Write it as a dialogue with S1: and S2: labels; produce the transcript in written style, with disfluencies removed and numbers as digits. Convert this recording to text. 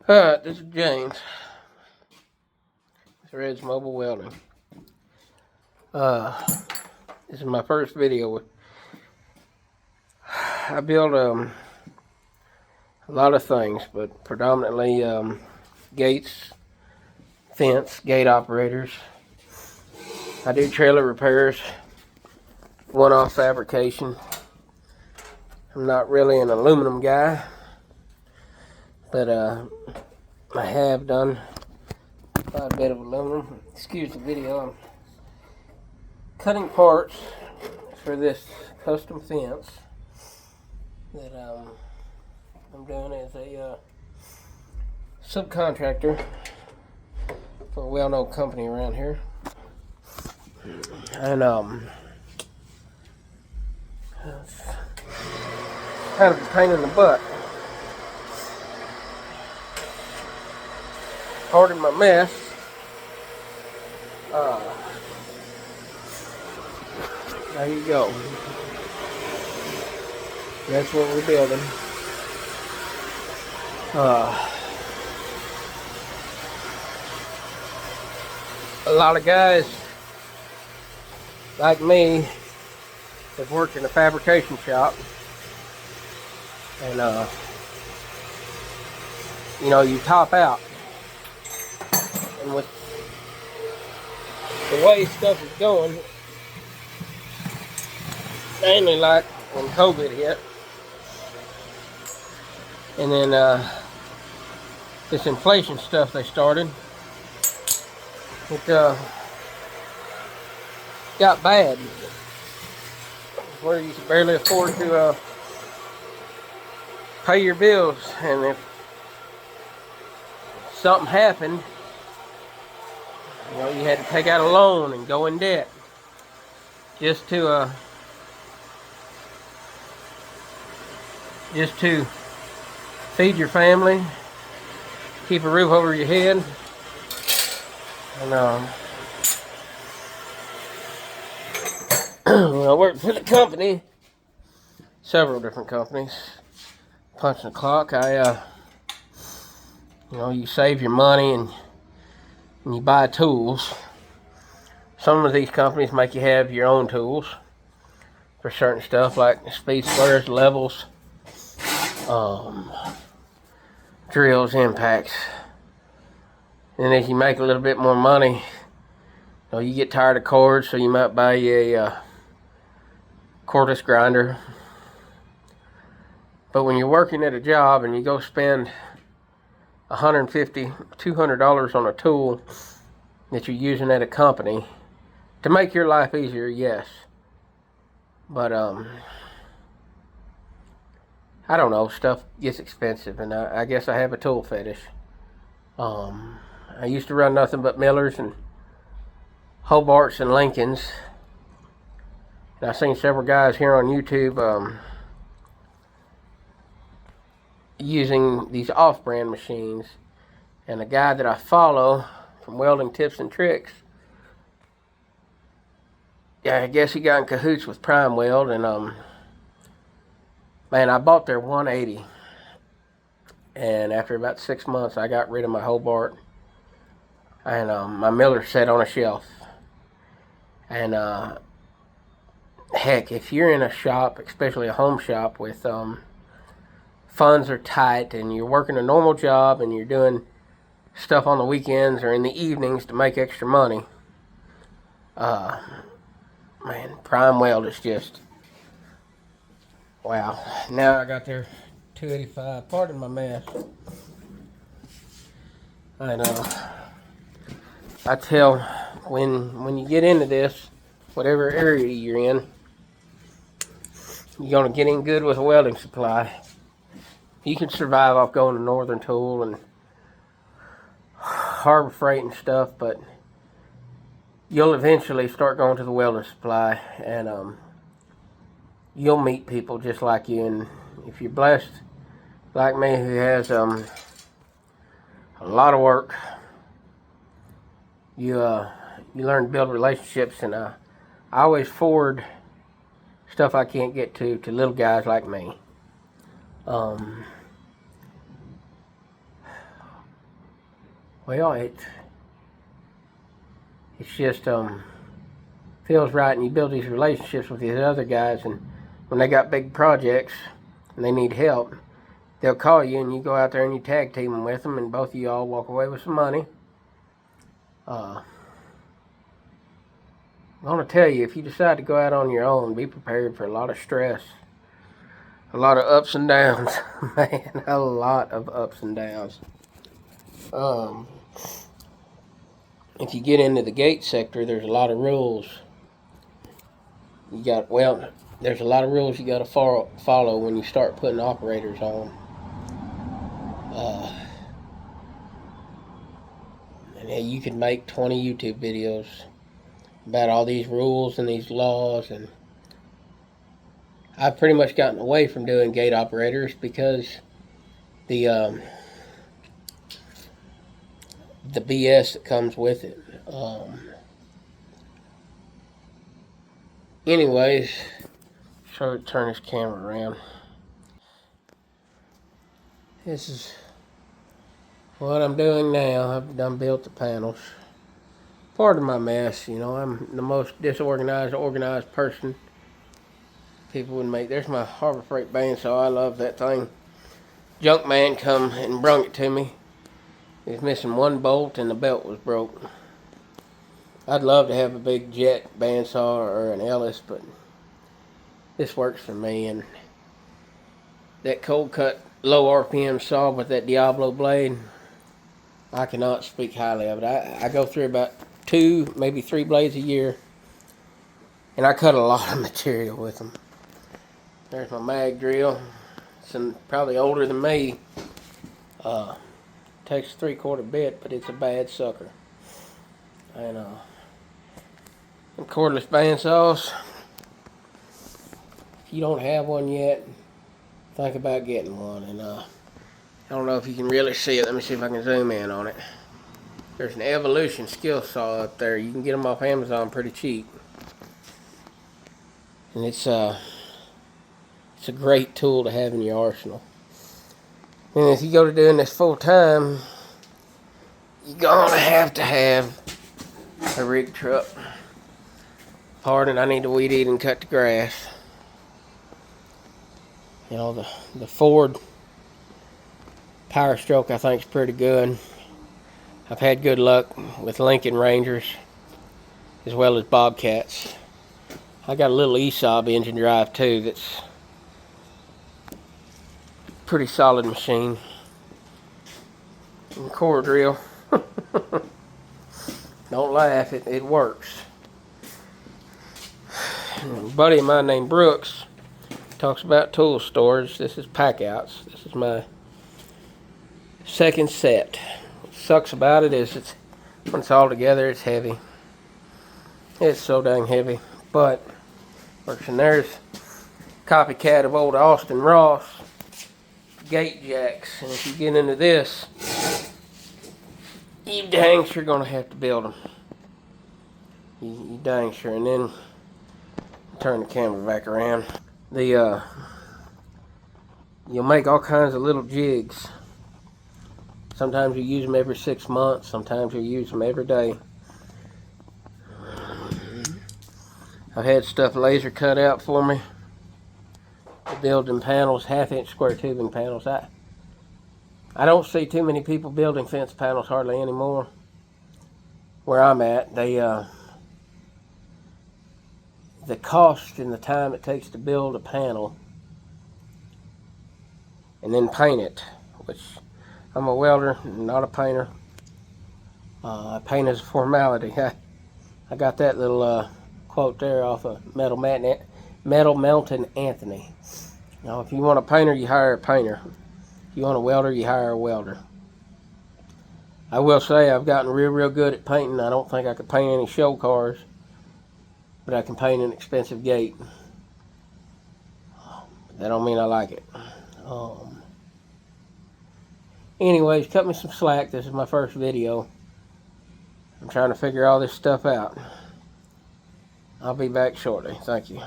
S1: Alright, this is James. It's Red's Mobile Welding. This is my first video. I build a lot of things, but predominantly gates, fence, gate operators. I do trailer repairs, one-off fabrication. I'm not really an aluminum guy, but I have done quite a bit of aluminum. Excuse the video. I'm cutting parts for this custom fence that I'm doing as a subcontractor for a well-known company around here. And it's kind of a pain in the butt. Pardon my mess. There you go. That's what we're building. A lot of guys like me have worked in a fabrication shop, and you top out, and with the way stuff is going, mainly like when COVID hit, and then this inflation stuff they started, it got bad, where you could barely afford to pay your bills, and if something happened, you had to take out a loan and go in debt just to feed your family, keep a roof over your head. And I worked for the company, several different companies, punching the clock. You save your money and you buy tools. Some of these companies make you have your own tools for certain stuff, like speed squares, levels, drills, impacts. And as you make a little bit more money, you get tired of cords, so you might buy you a cordless grinder. But when you're working at a job and you go spend $150, $200 on a tool that you're using at a company to make your life easier, yes. But I don't know, stuff gets expensive, and I guess I have a tool fetish. I used to run nothing but Millers and Hobarts and Lincolns. And I've seen several guys here on YouTube using these off-brand machines. And a guy that I follow from Welding Tips and Tricks, yeah, I guess he got in cahoots with Prime Weld, and man, I bought their 180. And after about 6 months, I got rid of my Hobart, and my Miller sat on a shelf. And heck, if you're in a shop, especially a home shop, with funds are tight and you're working a normal job and you're doing stuff on the weekends or in the evenings to make extra money, man, Prime Weld is just wow. Now I got their 285. Pardon my mess. I know. I tell, when you get into this, whatever area you're in, you're gonna get in good with a welding supply. You can survive off going to Northern Tool and Harbor Freight and stuff, but you'll eventually start going to the welding supply, and you'll meet people just like you. And if you're blessed like me, who has a lot of work, you learn to build relationships, and I always forward stuff I can't get to little guys like me. well, it's just feels right, and you build these relationships with these other guys, and when they got big projects and they need help, they'll call you, and you go out there and you tag team them with them, and both of you all walk away with some money. I want to tell you, if you decide to go out on your own, be prepared for a lot of stress, a lot of ups and downs, man, a lot of ups and downs. If you get into the gate sector, there's a lot of rules. There's a lot of rules you got to follow when you start putting operators on. And you can make 20 YouTube videos about all these rules and these laws, and I've pretty much gotten away from doing gate operators because the BS that comes with it. Anyways, turn this camera around. This is what I'm doing now. I've done built the panels. Pardon my mess, you know, I'm the most disorganized, organized person people would make. There's my Harbor Freight bandsaw. I love that thing. Junk man come and brung it to me. It was missing one bolt and the belt was broke. I'd love to have a big jet bandsaw or an Ellis, but this works for me. And that cold cut, low RPM saw with that Diablo blade, I cannot speak highly of it. I go through about 2, maybe 3 blades a year, and I cut a lot of material with them. There's my mag drill. It's probably older than me. Takes a 3/4 bit, but it's a bad sucker. And cordless bandsaws, if you don't have one yet, think about getting one. And I don't know if you can really see it. Let me see if I can zoom in on it. There's an Evolution skill saw up there. You can get them off Amazon pretty cheap. And it's a great tool to have in your arsenal. And if you go to doing this full time, you're gonna have to have a rig truck. Pardon, I need to weed eat and cut the grass. You know, the Ford Power Stroke I think is pretty good. I've had good luck with Lincoln Rangers as well as Bobcats. I got a little ESAB engine drive too that's a pretty solid machine. And core drill. Don't laugh, it works. A buddy of mine named Brooks talks about tool storage. This is pack outs. This is my second set. What sucks about it is when it's all together, it's heavy. It's so dang heavy, but works. And there's a copycat of old Austin Ross gate jacks. And if you get into this, you dang sure gonna have to build them. You dang sure. And then turn the camera back around. You'll make all kinds of little jigs. Sometimes you use them every 6 months. Sometimes you use them every day. I've had stuff laser cut out for me to build them panels, 1/2-inch square tubing panels. I don't see too many people building fence panels hardly anymore. Where I'm at, the cost and the time it takes to build a panel and then paint it, which I'm a welder, not a painter. I paint as a formality. I got that little quote there off of Metal Mountain Anthony. Now, if you want a painter, you hire a painter. If you want a welder, you hire a welder. I will say I've gotten real good at painting. I don't think I could paint any show cars, but I can paint an expensive gate. That don't mean I like it. Anyways, cut me some slack. This is my first video. I'm trying to figure all this stuff out. I'll be back shortly. Thank you.